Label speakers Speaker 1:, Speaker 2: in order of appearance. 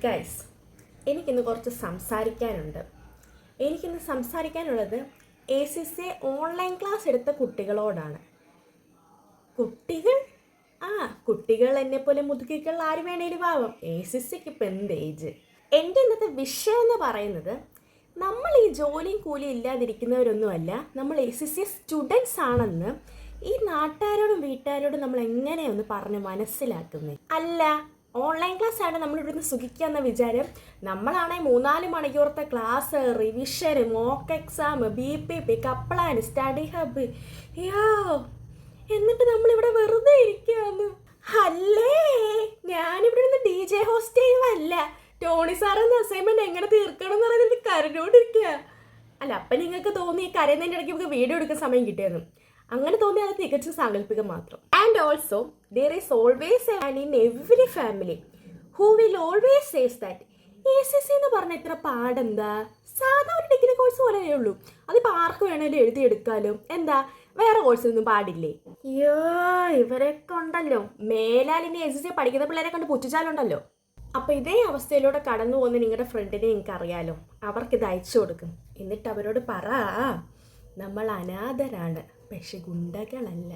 Speaker 1: Guys, എനിക്കിന്ന് കുറച്ച് സംസാരിക്കാനുണ്ട്. എനിക്കിന്ന് സംസാരിക്കാനുള്ളത് ACCA ഓൺലൈൻ ക്ലാസ് എടുത്ത കുട്ടികളോടാണ്. കുട്ടികൾ കുട്ടികൾ എന്നെപ്പോലെ മുതുകികൾ ആര് വേണേലും ആവാം. ACCക്ക് ഇപ്പം എന്ത് ഏജ്? എൻ്റെ ഇന്നത്തെ വിഷയം എന്ന് പറയുന്നത്, നമ്മൾ ഈ ജോലിയും കൂലിയും ഇല്ലാതിരിക്കുന്നവരൊന്നുമല്ല, നമ്മൾ ACCA സ്റ്റുഡൻസ് ആണെന്ന് ഈ നാട്ടുകാരോടും വീട്ടുകാരോടും നമ്മൾ എങ്ങനെയൊന്ന് പറഞ്ഞ് മനസ്സിലാക്കുന്നത്. അല്ല, ഓൺലൈൻ ക്ലാസ് ആണ് നമ്മൾ ഇവിടുന്ന് സുഖിക്കുക എന്ന വിചാരം. നമ്മളാണെങ്കിൽ 3-4 മണിക്കൂറത്തെ class, revision, mock exam, BPP, Kaplan, study hub, എന്നിട്ട് നമ്മളിവിടെ വെറുതെ ഇരിക്കുകയാണ്. അല്ലേ, ഞാനിവിടെ നിന്ന് DJ ഹോസ്റ്റ് ചെയ്യുവല്ല. ടോണി സാറെന്ന അസൈൻമെന്റ് എങ്ങനെ തീർക്കണം എന്ന് പറയുന്നത് കരഞ്ഞോണ്ടിരിക്കുക. അല്ല, അപ്പം നിങ്ങൾക്ക് തോന്നി കരയുന്നതിൻ്റെ ഇടയ്ക്ക് നമുക്ക് വീഡിയോ എടുക്കാൻ സമയം കിട്ടിയെന്ന്. അങ്ങനെ തോന്നി അത് തികച്ചും സാങ്കല്പികം മാത്രം. And also there is always a man in every family who will always says that ACC എന്ന് പറഞ്ഞ ഇത്ര പാടെന്താ, സാധാ ഒരു ഡിഗ്രി കോഴ്സ് പോലെയേ ഉള്ളൂ, അതിപ്പോൾ ആർക്ക് വേണേലും എഴുതിയെടുക്കാലോ, എന്താ വേറെ കോഴ്സൊന്നും പാടില്ലേ? അയ്യോ, ഇവരൊക്കെ ഉണ്ടല്ലോ, മേലാലിനി ACC പഠിക്കുന്ന പിള്ളേരെ കണ്ട് പുച്ഛിച്ചാലുണ്ടല്ലോ. അപ്പോൾ ഇതേ അവസ്ഥയിലൂടെ കടന്നു പോകുന്ന നിങ്ങളുടെ ഫ്രണ്ടിനെ നിങ്ങൾക്ക് അറിയാലോ, അവർക്കിത് അയച്ചു കൊടുക്കും. എന്നിട്ട് അവരോട് പറ, നമ്മൾ അനാഥരാണ്, പക്ഷെ ഗുണ്ടകളല്ല.